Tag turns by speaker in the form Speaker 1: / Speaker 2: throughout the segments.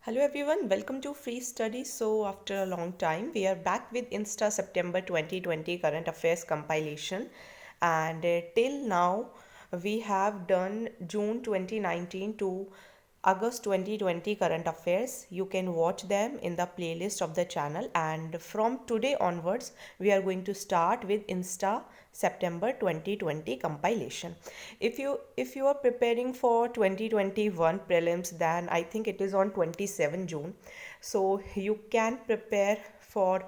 Speaker 1: Hello everyone, welcome to Free Study. So after a long time, we are back with Insta September 2020 current affairs compilation, and till now we have done June 2019 to August 2020 current affairs. You can watch them in the playlist of the channel, and from today onwards we are going to start with Insta September 2020 compilation. If you are preparing for 2021 prelims, then I think it is on 27 June, so you can prepare for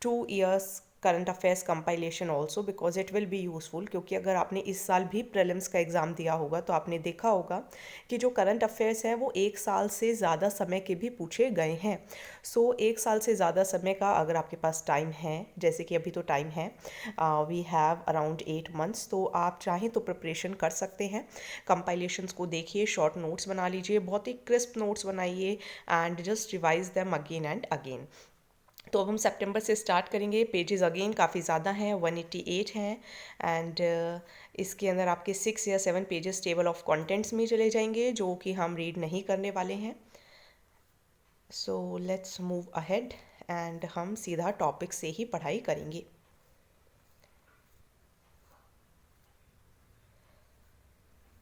Speaker 1: 2 years current affairs compilation also because it will be useful. क्योंकि अगर आपने इस साल भी prelims का exam दिया होगा तो आपने देखा होगा कि जो करंट अफेयर्स हैं वो एक साल से ज़्यादा समय के भी पूछे गए हैं। सो एक साल से ज़्यादा समय का अगर आपके पास टाइम है, जैसे कि अभी तो टाइम है, वी हैव अराउंड 8 मंथ्स, तो आप चाहें तो प्रिपरेशन कर सकते हैं। कंपाइलेशंस को देखिए, शॉर्ट नोट्स बना लीजिए, बहुत ही क्रिस्प नोट्स बनाइए and just revise them again and again. तो अब हम सितंबर से स्टार्ट करेंगे। पेजेस अगेन काफ़ी ज़्यादा हैं, 188 हैं, एंड इसके अंदर आपके 6 या 7 पेजेस टेबल ऑफ कंटेंट्स में चले जाएंगे जो कि हम रीड नहीं करने वाले हैं। So let's move ahead and हम सीधा टॉपिक से ही पढ़ाई करेंगे।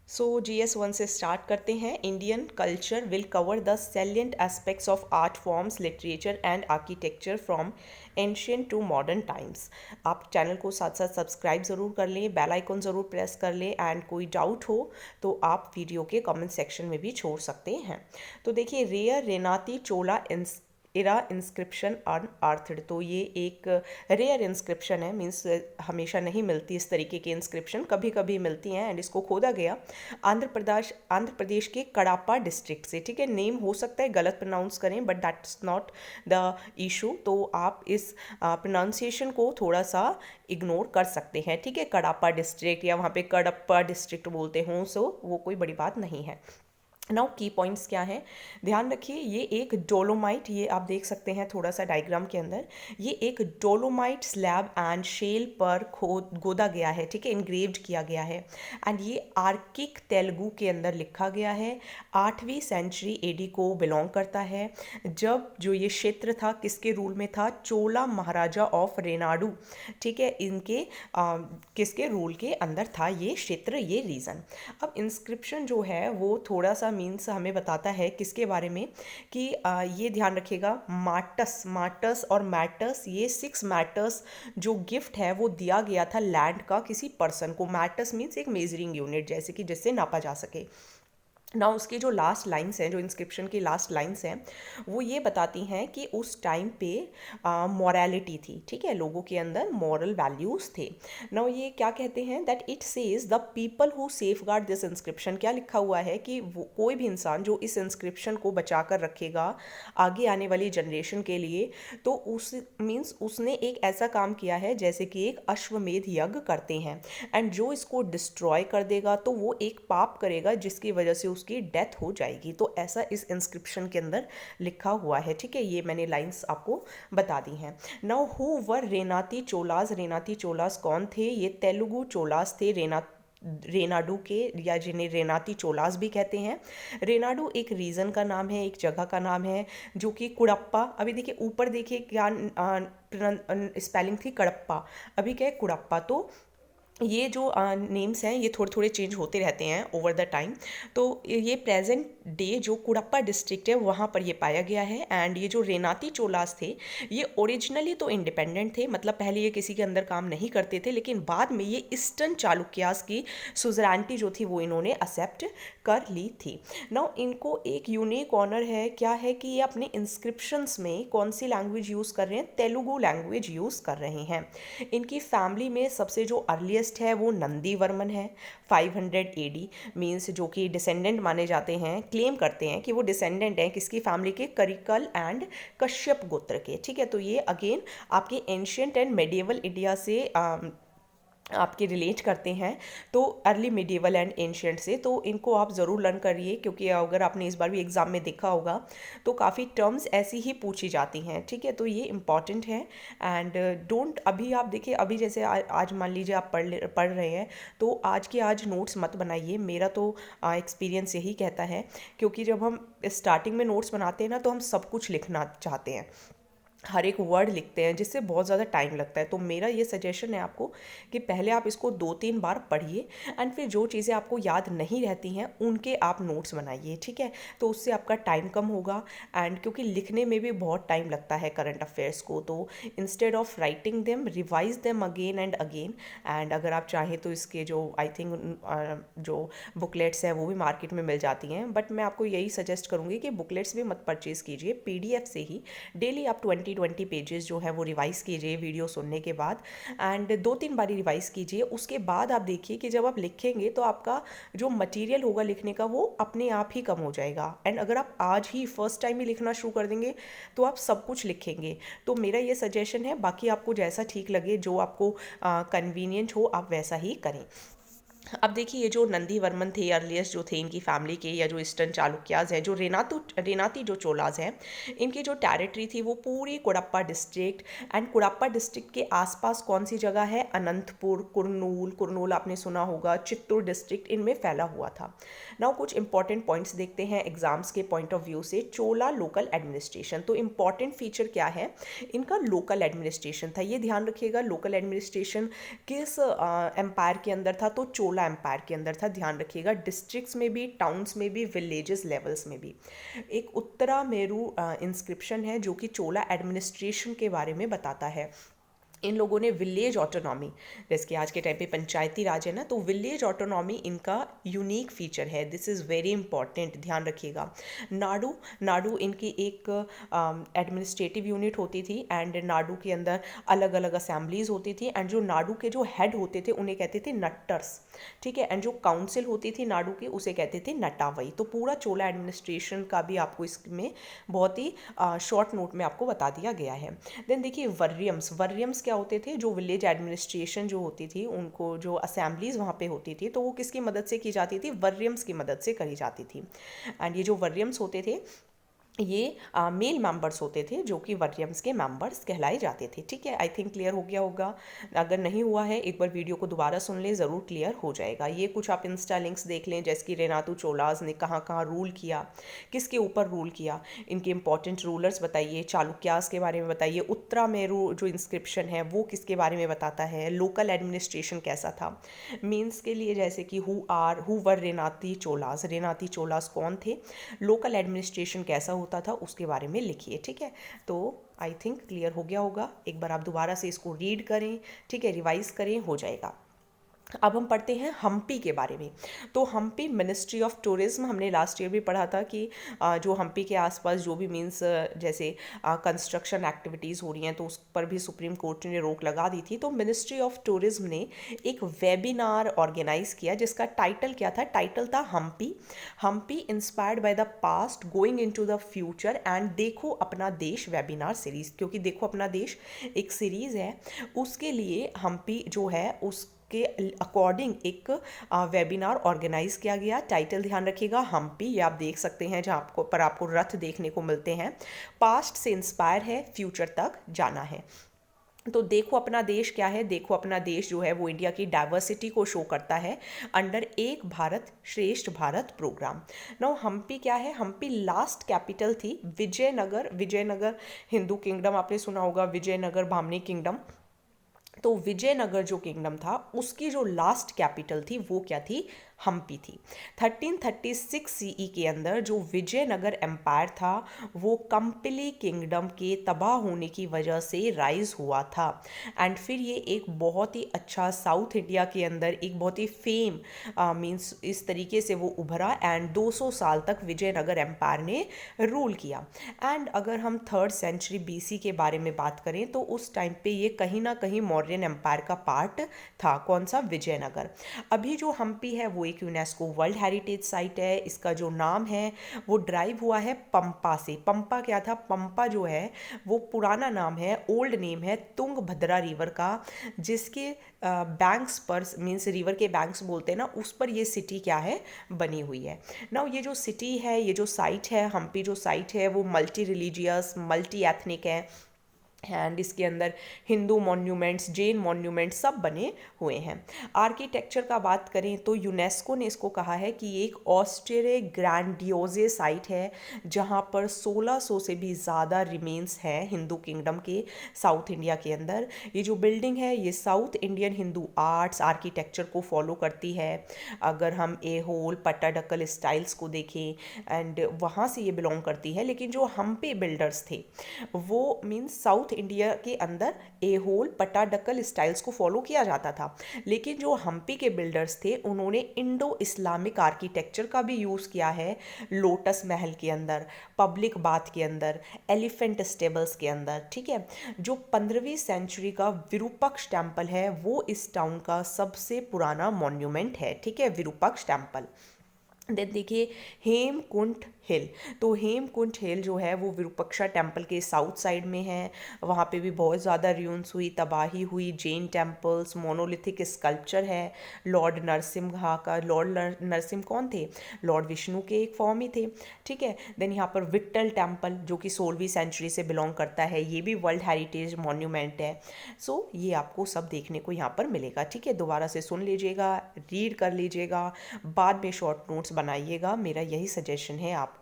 Speaker 1: सो GS1 से स्टार्ट करते हैं। Indian culture will cover the salient aspects of art forms, literature and architecture from ancient to modern times. आप चैनल को साथ साथ सब्सक्राइब ज़रूर कर लें, बेल आइकन ज़रूर प्रेस कर लें, एंड कोई डाउट हो तो आप वीडियो के कमेंट सेक्शन में भी छोड़ सकते हैं। तो देखिए, रेयर रेनाती चोला इरा इंस्क्रिप्शन अनआर्थड, तो ये एक रेयर इंस्क्रिप्शन है, मीन्स हमेशा नहीं मिलती इस तरीके की इंस्क्रिप्शन, कभी कभी मिलती हैं, एंड इसको खोदा गया आंध्र प्रदेश के कड़ापा डिस्ट्रिक्ट से। ठीक है, नेम हो सकता है गलत प्रोनाउंस करें, but that's not the issue, तो आप इस प्रोनाउंसिएशन को थोड़ा सा इग्नोर कर सकते हैं। ठीक है, कड़ापा डिस्ट्रिक्ट या वहाँ पे कड़प्पा डिस्ट्रिक्ट बोलते हों, सो वो कोई बड़ी बात नहीं है। नाउ की पॉइंट्स क्या हैं, ध्यान रखिए। ये एक डोलोमाइट, ये आप देख सकते हैं थोड़ा सा डायग्राम के अंदर, ये एक डोलोमाइट स्लैब एंड शेल पर गोदा गया है। ठीक है, इनग्रेव्ड किया गया है, एंड ये आर्किक तेलुगु के अंदर लिखा गया है। 8वीं सेंचुरी AD को बिलोंग करता है, जब जो ये क्षेत्र था किसके रूल में था, चोला महाराजा ऑफ रेनाडू। ठीक है, इनके किसके रूल के अंदर था ये क्षेत्र, ये रीजन। अब इंस्क्रिप्शन जो है वो थोड़ा सा मीन्स हमें बताता है किसके बारे में, कि ये ध्यान रखिएगा, मार्टस और मैटर्स, ये 6 मैटर्स जो गिफ्ट है वो दिया गया था लैंड का किसी पर्सन को। मैटर्स मीन्स एक मेजरिंग यूनिट, जैसे कि जिससे नापा जा सके ना। उसकी जो लास्ट लाइंस हैं, जो इंस्क्रिप्शन की लास्ट लाइंस हैं, वो ये बताती हैं कि उस टाइम पे मॉरलिटी थी। ठीक है, लोगों के अंदर मॉरल वैल्यूज़ थे ना। ये क्या कहते हैं, that it says the people who safe guard this inscription. क्या लिखा हुआ है कि वो कोई भी इंसान जो इस इंस्क्रिप्शन को बचा कर रखेगा आगे आने वाली जनरेशन के लिए, तो उस मीन्स उसने एक ऐसा काम किया है जैसे कि एक अश्वमेध यज्ञ करते हैं, एंड जो इसको डिस्ट्रॉय कर देगा तो वो एक पाप करेगा जिसकी वजह से उसकी डेथ हो जाएगी। तो ऐसा इस इंस्क्रिप्शन के अंदर लिखा हुआ है। ठीक है, ये मैंने लाइंस आपको बता दी हैं। Now who were Renati Cholas, Renati Cholas कौन थे, ये तेलुगु चोलास थे, रेनाडू के, या जिन्हें रेनाती चोलास भी कहते हैं। रेनाडू एक रीजन का नाम है, एक जगह का नाम है, जो कि कुड़प्पा, अभी देखिए ऊपर देखिए क्या स्पेलिंग थी, कड़प्पा, अभी क्या है कुड़प्पा। तो ये जो नेम्स हैं ये थोड़े थोड़े चेंज होते रहते हैं ओवर द टाइम। तो ये प्रेजेंट डे जो कुड़प्पा डिस्ट्रिक्ट है वहाँ पर ये पाया गया है। एंड ये जो रेनाती चोलास थे ये ओरिजिनली तो इंडिपेंडेंट थे, मतलब पहले ये किसी के अंदर काम नहीं करते थे, लेकिन बाद में ये ईस्टर्न चालुक्यास की सुजरानिटी जो थी वो इन्होंने एक्सेप्ट कर ली थी। नाउ इनको एक यूनिक ऑनर है, क्या है कि ये अपने इंस्क्रिप्शंस में कौन सी लैंग्वेज यूज़ कर रहे हैं, तेलुगु लैंग्वेज यूज़ कर रहे हैं। इनकी फैमिली में सबसे जो अर्लीस्ट है वो नंदी वर्मन है, 500 AD, मीन्स जो कि डिसेंडेंट माने जाते हैं, क्लेम करते हैं कि वो डिसेंडेंट हैं किसकी फैमिली के, करिकल एंड कश्यप गोत्र के। ठीक है, तो ये अगेन आपके एंशियंट एंड मेडिएवल इंडिया से आपके रिलेट करते हैं तो अर्ली मिडिवल एंड एंशियंट से, तो इनको आप ज़रूर लर्न करिए, क्योंकि अगर आपने इस बार भी एग्ज़ाम में देखा होगा तो काफ़ी टर्म्स ऐसी ही पूछी जाती हैं, ठीक है। तो ये इंपॉर्टेंट है। एंड डोंट, अभी आप देखिए, अभी जैसे आज मान लीजिए आप पढ़ रहे हैं, तो आज के आज नोट्स मत बनाइए, मेरा तो एक्सपीरियंस यही कहता है। क्योंकि जब हम स्टार्टिंग में नोट्स बनाते हैं ना, तो हम सब कुछ लिखना चाहते हैं, हर एक वर्ड लिखते हैं, जिससे बहुत ज़्यादा टाइम लगता है। तो मेरा ये सजेशन है आपको कि पहले आप इसको 2-3 बार पढ़िए, एंड फिर जो चीज़ें आपको याद नहीं रहती हैं उनके आप नोट्स बनाइए, ठीक है। तो उससे आपका टाइम कम होगा, एंड क्योंकि लिखने में भी बहुत टाइम लगता है करंट अफेयर्स को, तो instead of writing them, revise them again and again. And अगर आप चाहें तो इसके जो आई थिंक जो बुकलेट्स हैं वो भी मार्केट में मिल जाती हैं, बट मैं आपको यही सजेस्ट करूँगी कि बुकलेट्स भी मत परचेज़ कीजिए, पीडीएफ से ही डेली आप 20 पेजेस जो है वो रिवाइज़ कीजिए वीडियो सुनने के बाद, एंड 2-3 बारी रिवाइज़ कीजिए। उसके बाद आप देखिए कि जब आप लिखेंगे तो आपका जो मटेरियल होगा लिखने का वो अपने आप ही कम हो जाएगा। एंड अगर आप आज ही फर्स्ट टाइम ही लिखना शुरू कर देंगे तो आप सब कुछ लिखेंगे। तो मेरा ये सजेशन है, बाकी आपको जैसा ठीक लगे, जो आपको कन्वीनियंट हो, आप वैसा ही करें। अब देखिए, ये जो नंदी वर्मन थे, अर्लियस्ट जो थे इनकी फैमिली के, या जो ईस्टर्न चालुक्याज हैं, जो रेनाती जो चोलाज हैं, इनकी जो टेरिटरी थी वो पूरी Cuddapah district, and Cuddapah district के आसपास कौन सी जगह है, अनंतपुर, कुरनूल, कुरनूल आपने सुना होगा, चित्तूर डिस्ट्रिक्ट, इनमें फैला हुआ था। नाउ कुछ इंपॉर्टेंट पॉइंट्स देखते हैं एग्जाम्स के पॉइंट ऑफ व्यू से। चोला लोकल एडमिनिस्ट्रेशन, तो इंपॉर्टेंट फीचर क्या है इनका, लोकल एडमिनिस्ट्रेशन था। ये ध्यान रखिएगा, लोकल एडमिनिस्ट्रेशन किस एम्पायर के अंदर था, तो चोला एम्पायर के अंदर था। ध्यान रखिएगा, डिस्ट्रिक्ट्स में भी, टाउन्स में भी, विलेजेस लेवल्स में भी। एक उत्तरा मेरू इंस्क्रिप्शन है जो कि चोला एडमिनिस्ट्रेशन के बारे में बताता है। इन लोगों ने विलेज ऑटोनॉमी, जैसे कि आज के टाइम पे पंचायती राज है ना, तो विलेज ऑटोनॉमी इनका यूनिक फीचर है। दिस इज़ वेरी इंपॉर्टेंट, ध्यान रखिएगा। नाडू, नाडू इनकी एक एडमिनिस्ट्रेटिव यूनिट होती थी, एंड नाडू के अंदर अलग अलग असेंबलीज होती थी, एंड जो नाडू के जो हेड होते थे उन्हें कहते थे नट्टर्स, ठीक है। एंड जो काउंसिल होती थी नाडू की उसे कहते थे नटावई। तो पूरा चोला एडमिनिस्ट्रेशन का भी आपको इसमें बहुत ही शॉर्ट नोट में आपको बता दिया गया है। देन देखिए, वर्रियम्स, वर्रियम्स क्या होते थे, जो विलेज एडमिनिस्ट्रेशन जो होती थी, उनको जो असेंबलीज वहाँ पे होती थी, तो वो किसकी मदद से की जाती थी, वर्रियम्स की मदद से करी जाती थी। एंड ये जो वर्रियम्स होते थे, ये मेल मेंबर्स होते थे, जो कि वर्रियम्स के मेंबर्स कहलाए जाते थे, ठीक है। आई थिंक क्लियर हो गया होगा। अगर नहीं हुआ है, एक बार वीडियो को दोबारा सुन लें, ज़रूर क्लियर हो जाएगा। ये कुछ आप इंस्टा लिंक्स देख लें, जैसे कि रेनातू चोलाज ने कहाँ कहाँ रूल किया, किसके ऊपर रूल किया, इनके इंपॉर्टेंट रूलर्स बताइए, चालुक्यास के बारे में बताइए, उत्तरा मेरू जो इंस्क्रिप्शन है वो किसके बारे में बताता है, लोकल एडमिनिस्ट्रेशन कैसा था। मीन्स के लिए जैसे कि हु वर रेनाती चोलाज, रेनाती चोलाज कौन थे, लोकल एडमिनिस्ट्रेशन कैसा होता था, उसके बारे में लिखिए, ठीक है। तो आई थिंक क्लियर हो गया होगा। एक बार आप दोबारा से इसको रीड करें, ठीक है, रिवाइज करें, हो जाएगा। अब हम पढ़ते हैं हम्पी के बारे में। तो हम्पी मिनिस्ट्री ऑफ टूरिज्म, हमने लास्ट ईयर भी पढ़ा था कि जो हम्पी के आसपास जो भी मीन्स जैसे कंस्ट्रक्शन एक्टिविटीज़ हो रही हैं, तो उस पर भी सुप्रीम कोर्ट ने रोक लगा दी थी। तो मिनिस्ट्री ऑफ टूरिज्म ने एक वेबिनार ऑर्गेनाइज किया, जिसका टाइटल क्या था, टाइटल था Hampi, Hampi inspired by the past going into the future and देखो अपना देश वेबिनार सीरीज। क्योंकि देखो अपना देश एक सीरीज़ है, उसके लिए हम्पी जो है उस के अकॉर्डिंग एक वेबिनार ऑर्गेनाइज किया गया। टाइटल ध्यान रखिएगा, हम्पी, ये आप देख सकते हैं, जहाँ आपको रथ देखने को मिलते हैं। पास्ट से इंस्पायर है, फ्यूचर तक जाना है। तो देखो अपना देश क्या है, देखो अपना देश जो है वो इंडिया की डाइवर्सिटी को शो करता है अंडर एक भारत श्रेष्ठ भारत प्रोग्राम। नाउ हम्पी क्या है, हम्पी लास्ट कैपिटल थी विजयनगर, विजयनगर हिंदू किंगडम आपने सुना होगा, विजयनगर भामनी किंगडम। तो विजयनगर जो किंगडम था उसकी जो लास्ट कैपिटल थी वो क्या थी, हम्पी थी। 1336 सीई के अंदर जो विजयनगर एम्पायर था वो कंपिली किंगडम के तबाह होने की वजह से राइज हुआ था, एंड फिर ये एक बहुत ही अच्छा साउथ इंडिया के अंदर एक बहुत ही फेम मीन्स इस तरीके से वो उभरा, एंड 200 साल तक विजयनगर एम्पायर ने रूल किया। एंड अगर हम 3rd सेंचुरी बीसी के बारे में बात करें तो उस टाइम पे ये कहीं ना कहीं मौर्यन एम्पायर का पार्ट था। कौन सा, विजयनगर। अभी जो हम्पी है वो एक यूनेस्को वर्ल्ड हेरिटेज साइट है। इसका जो नाम है वो ड्राइव हुआ है पंपा से। पंपा क्या था? पंपा जो है वो पुराना नाम है, ओल्ड नेम है तुंगभद्रा रिवर का, जिसके बैंक्स पर, मीन्स रिवर के बैंक्स बोलते हैं ना, उस पर ये सिटी क्या है, बनी हुई है। नाउ ये जो सिटी है, ये जो साइट है, हम्पी जो साइट है, वो मल्टी रिलीजियस, मल्टी एथनिक है, एंड इसके अंदर हिंदू मॉन्यूमेंट्स, जैन मॉन्यूमेंट्स सब बने हुए हैं। आर्किटेक्चर का बात करें तो यूनेस्को ने इसको कहा है कि ये एक ऑस्टेरे ग्रैंडियोजे साइट है, जहाँ पर 1600 से भी ज़्यादा रिमेन्स हैं हिंदू किंगडम के साउथ इंडिया के अंदर। ये जो बिल्डिंग है ये south Indian Hindu arts architecture को फॉलो करती है। अगर हम एहोल पट्टाडकल स्टाइल्स को देखें, एंड वहाँ से ये बिलोंग करती है। लेकिन जो हम्पी बिल्डर्स थे वो मीन्स साउथ इंडिया के अंदर एहोल पट्टाडकल स्टाइल्स को फॉलो किया जाता था, लेकिन जो हम्पी के बिल्डर्स थे उन्होंने इंडो इस्लामिक आर्किटेक्चर का भी यूज़ किया है। लोटस महल के अंदर, पब्लिक बाथ के अंदर, एलिफेंट स्टेबल्स के अंदर, ठीक है। जो 15वीं सेंचुरी का विरूपाक्ष टेम्पल है वो इस टाउन का सबसे पुराना मॉन्यूमेंट है, ठीक है, विरूपाक्ष टेम्पल। देन देखिए हेमकुंट हिल। तो हेमकुंट हिल जो है वो विरूपाक्षा टेम्पल के साउथ साइड में है। वहाँ पे भी बहुत ज़्यादा रूइंस हुई, तबाही हुई, जैन टेम्पल्स, मोनोलिथिक स्कल्पचर है लॉर्ड नरसिम्हा का। लॉर्ड नरसिम्हा कौन थे? लॉर्ड विष्णु के एक फॉर्म ही थे, ठीक है। देन यहाँ पर विट्ठल टेम्पल जो कि 16वीं सेंचुरी से बिलोंग करता है, ये भी वर्ल्ड हेरिटेज मॉन्यूमेंट है। सो ये आपको सब देखने को यहाँ पर मिलेगा, ठीक है। दोबारा से सुन लीजिएगा, रीड कर लीजिएगा, बाद में शॉर्ट नोट्स बनाइएगा। मेरा यही सजेशन है आपको।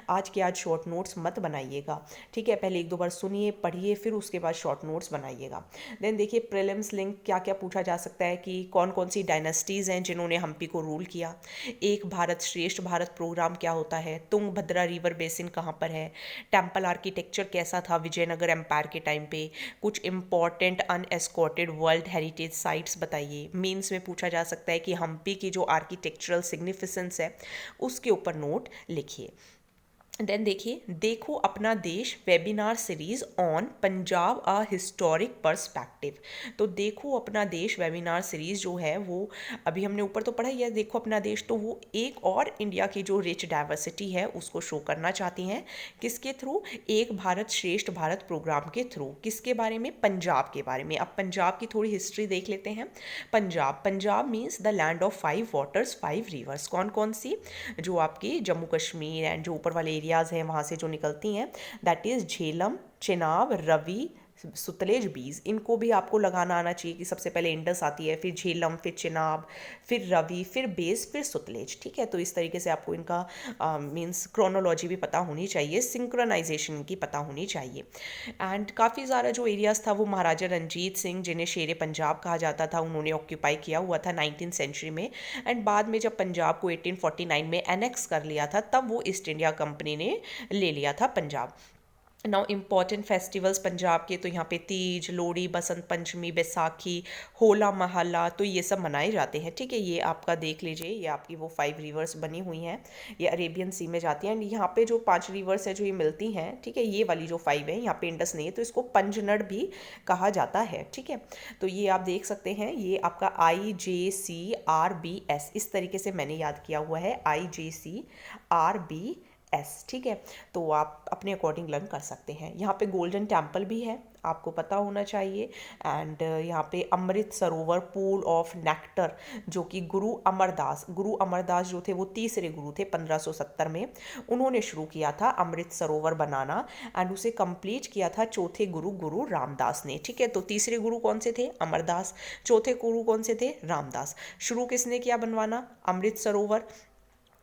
Speaker 1: आज के आज शॉर्ट नोट्स मत बनाइएगा, ठीक है। पहले 1-2 बार सुनिए, पढ़िए, फिर उसके बाद शॉर्ट नोट्स बनाइएगा। देन देखिए प्रीलिम्स लिंक क्या क्या पूछा जा सकता है कि कौन कौन सी डायनेस्टीज़ हैं जिन्होंने हम्पी को रूल किया। एक भारत श्रेष्ठ भारत प्रोग्राम क्या होता है, तुंगभद्रा रिवर बेसिन कहाँ पर है, टेम्पल आर्किटेक्चर कैसा था विजयनगर एम्पायर के टाइम पे, कुछ इंपॉर्टेंट अनएस्कॉर्टेड वर्ल्ड हेरिटेज साइट्स बताइए। मीन्स में पूछा जा सकता है कि हम्पी की जो आर्किटेक्चरल सिग्निफिकेंस है उसके ऊपर नोट लिखिए। देन देखिए देखो अपना देश webinar series on Punjab a historic perspective. तो देखो अपना देश वेबिनार सीरीज जो है वो अभी हमने ऊपर तो पढ़ा ही है, देखो अपना देश, तो वो एक और इंडिया की जो रिच डाइवर्सिटी है उसको शो करना चाहती हैं। किसके थ्रू? एक भारत श्रेष्ठ भारत प्रोग्राम के थ्रू। किसके बारे में? पंजाब के बारे में। अब पंजाब की थोड़ी हिस्ट्री देख लेते हैं। Punjab means the land of 5 waters 5 reverse. कौन कौन सी? जो आपकी जम्मू कश्मीर एंड जो ऊपर वाले एरियाज़ हैं वहाँ से जो निकलती हैं, दैट इज़ झेलम, चिनाब, रवि, सुतलेज, बीज। इनको भी आपको लगाना आना चाहिए कि सबसे पहले इंडस आती है, फिर झेलम, फिर चिनाब, फिर रवि, फिर बेस, फिर सुतलेज, ठीक है। तो इस तरीके से आपको इनका मीन्स क्रोनोलॉजी भी पता होनी चाहिए, सिंक्रोनाइजेशन की पता होनी चाहिए। एंड काफ़ी ज़्यादा जो एरियाज़ था वो महाराजा रंजीत सिंह, जिन्हें शेरे पंजाब कहा जाता था, उन्होंने ऑक्यूपाई किया हुआ था 19th सेंचुरी में। एंड बाद में जब पंजाब को 1849 में एनेक्स कर लिया था तब वो ईस्ट इंडिया कंपनी ने ले लिया था Punjab. Now important festivals Punjab के, तो यहाँ पे तीज, लोहड़ी, बसंत पंचमी, बैसाखी, होला महल्ला, तो ये सब मनाए जाते हैं, ठीक है। ये आपका देख लीजिए, ये आपकी वो 5 रिवर्स बनी हुई हैं, ये अरेबियन सी में जाती हैं। एंड यहाँ पे जो 5 रिवर्स है जो ये मिलती हैं, ठीक है, ये वाली जो 5 है, यहाँ पे इंडस नहीं है तो इसको पंजनड़ भी कहा जाता है, ठीक है। तो ये आप देख सकते हैं, ये आपका IJCRBS, इस तरीके से मैंने याद किया हुआ है, IJCRBS, ठीक है। तो आप अपने अकॉर्डिंग लर्न कर सकते हैं। यहाँ पे गोल्डन टेम्पल भी है, आपको पता होना चाहिए। एंड यहाँ पे Amrit Sarovar, pool of nectar, जो कि गुरु अमरदास जो थे वो तीसरे गुरु थे 1570 में, उन्होंने शुरू किया था अमृत सरोवर बनाना। एंड उसे कंप्लीट किया था चौथे गुरु रामदास ने, ठीक है। तो तीसरे गुरु कौन से थे? अमरदास। चौथे गुरु कौन से थे? रामदास। शुरू किसने किया बनवाना? अमृत सरोवर,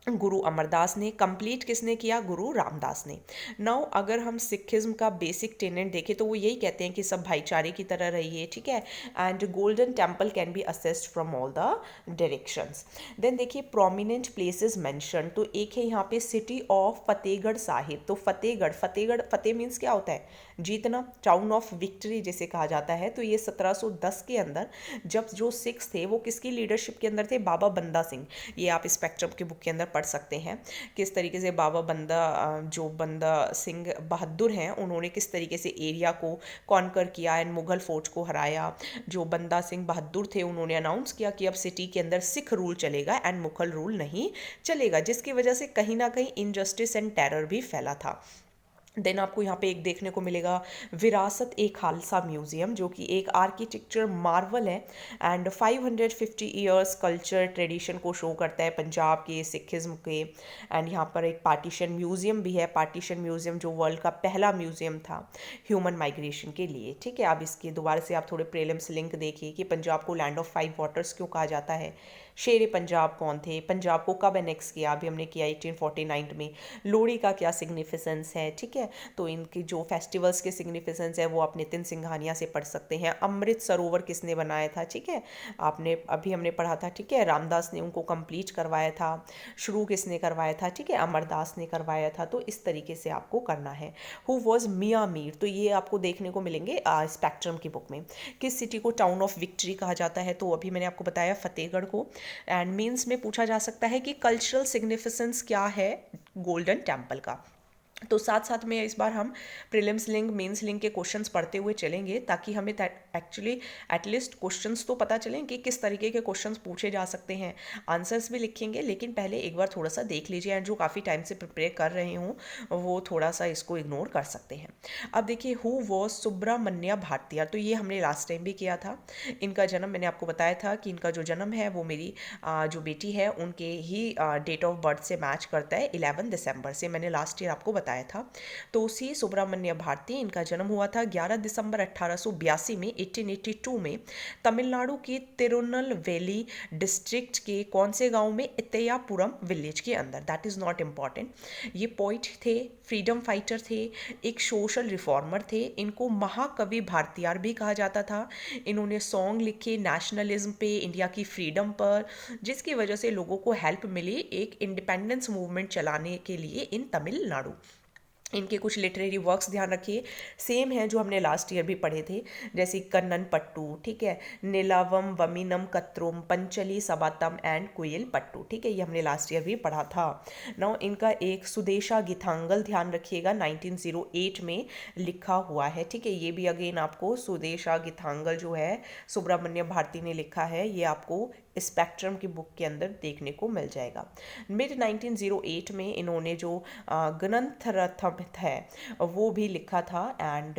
Speaker 1: गुरु अमरदास ने। कंप्लीट किसने किया? गुरु रामदास ने। नाउ अगर हम सिखिज्म का बेसिक टेनेंट देखें तो वो यही कहते हैं कि सब भाईचारे की तरह रहिए, ठीक है। And Golden Temple can be assessed from all the directions. Then देखिए प्रोमिनेंट प्लेसेस मेंशन, तो एक है यहाँ पे सिटी ऑफ फतेहगढ़ साहिब। तो फतेह मीन्स क्या होता है? जीतना, टाउन ऑफ विक्ट्री जिसे कहा जाता है। तो ये 1710 के अंदर जब जो सिख्स थे वो किसकी लीडरशिप के अंदर थे? बाबा बंदा सिंह। ये आप स्पेक्ट्रम के बुक के अंदर पढ़ सकते हैं किस तरीके से बाबा जो बंदा सिंह बहादुर हैं उन्होंने किस तरीके से एरिया को कॉन्कर किया एंड मुगल फौज को हराया। जो बंदा सिंह बहादुर थे उन्होंने अनाउंस किया कि अब सिटी के अंदर सिख रूल चलेगा एंड मुगल रूल नहीं चलेगा, जिसकी वजह से कहीं ना कहीं इनजस्टिस एंड टेरर भी फैला था। देन आपको यहाँ पे एक देखने को मिलेगा विरासत ए खालसा म्यूजियम, जो कि एक आर्किटेक्चर मार्वल है एंड 550 ईयर्स कल्चर ट्रेडिशन को शो करता है पंजाब के सिखिज्म के। एंड यहाँ पर एक पार्टीशन म्यूजियम भी है, पार्टीशन म्यूजियम जो वर्ल्ड का पहला म्यूजियम था ह्यूमन माइग्रेशन के लिए। ठीक है, अब इसके दोबारा से आप थोड़े प्रीलिम्स लिंक देखिए कि पंजाब को लैंड ऑफ 5 वाटर्स क्यों कहा जाता है, शेर पंजाब कौन थे, पंजाब को कब एनेक्स किया, अभी हमने किया 1849 में, लोहड़ी का क्या सिग्निफिकेंस है। ठीक है, तो इनकी जो फेस्टिवल्स के सिग्निफिकेंस है वो आप नितिन सिंघानिया से पढ़ सकते हैं। अमृत सरोवर किसने बनाया था, ठीक है, आपने अभी हमने पढ़ा था। ठीक है, रामदास ने उनको कंप्लीट करवाया था। शुरू किसने करवाया था, ठीक है, अमरदास ने करवाया था। तो इस तरीके से आपको करना है। हु वॉज मियाँ मीर, तो ये आपको देखने को मिलेंगे स्पेक्ट्रम की बुक में। किस सिटी को टाउन ऑफ विक्ट्री कहा जाता है, तो अभी मैंने आपको बताया फतेहगढ़ को। एंड मीन्स में पूछा जा सकता है कि कल्चरल सिग्निफिकेंस क्या है गोल्डन टेम्पल का। तो साथ साथ में इस बार हम प्रीलिम्स लिंक मेंस लिंक के क्वेश्चंस पढ़ते हुए चलेंगे ताकि हमें एक्चुअली एटलीस्ट क्वेश्चंस तो पता चलें कि किस तरीके के क्वेश्चंस पूछे जा सकते हैं। आंसर्स भी लिखेंगे, लेकिन पहले एक बार थोड़ा सा देख लीजिए एंड जो काफ़ी टाइम से प्रिपेयर कर रहे हूँ वो थोड़ा सा इसको इग्नोर कर सकते हैं। अब देखिए, हु वॉज सुब्रमण्य भारतीय, तो ये हमने लास्ट टाइम भी किया था। इनका जन्म मैंने आपको बताया था कि इनका जो जन्म है वो मेरी जो बेटी है उनके ही डेट ऑफ बर्थ से मैच करता है, 11 दिसंबर से, मैंने लास्ट ईयर आपको बताया था। तो सी सुब्रमण्य भारती, इनका जन्म हुआ था 11 दिसंबर 1882 में, 1882 में तमिलनाडु के तिरुनलवेली डिस्ट्रिक्ट के कौन से गांव में, इतयापुरम विलेज के अंदर। That is not important. ये पोइट थे, फ्रीडम फाइटर थे, एक सोशल रिफॉर्मर थे। इनको महाकवि भारतीयार भी कहा जाता था। इन्होंने सॉन्ग लिखे नेशनलिज्म पे, इंडिया की फ्रीडम पर, जिसकी वजह से लोगों को हेल्प मिली एक इंडिपेंडेंस मूवमेंट चलाने के लिए इन तमिलनाडु। इनके कुछ लिटरेरी वर्क्स ध्यान रखिए सेम है जो हमने लास्ट ईयर भी पढ़े थे, जैसे कन्नन पट्टू, ठीक है, नीलावम वमीनम कत्रुम, पंचली सबातम एंड कुयल पट्टू। ठीक है, ये हमने लास्ट ईयर भी पढ़ा था। नाउ इनका एक सुदेशा गीतांजलि ध्यान रखिएगा 1908 में लिखा हुआ है। ठीक है, ये भी अगेन आपको सुदेशा गीतांजलि जो है सुब्रमण्य भारती ने लिखा है, ये आपको स्पेक्ट्रम की बुक के अंदर देखने को मिल जाएगा। मिड 1908 में इन्होंने जो ग्रंथरथम है वो भी लिखा था। एंड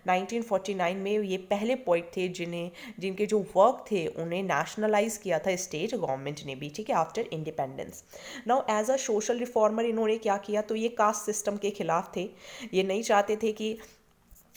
Speaker 1: 1949 में ये पहले पोइट थे जिनके जो वर्क थे उन्हें नेशनलाइज किया था स्टेट गवर्नमेंट ने भी। ठीक है, after independence. Now as a social reformer इन्होंने क्या किया, तो ये कास्ट सिस्टम के खिलाफ थे। ये नहीं चाहते थे कि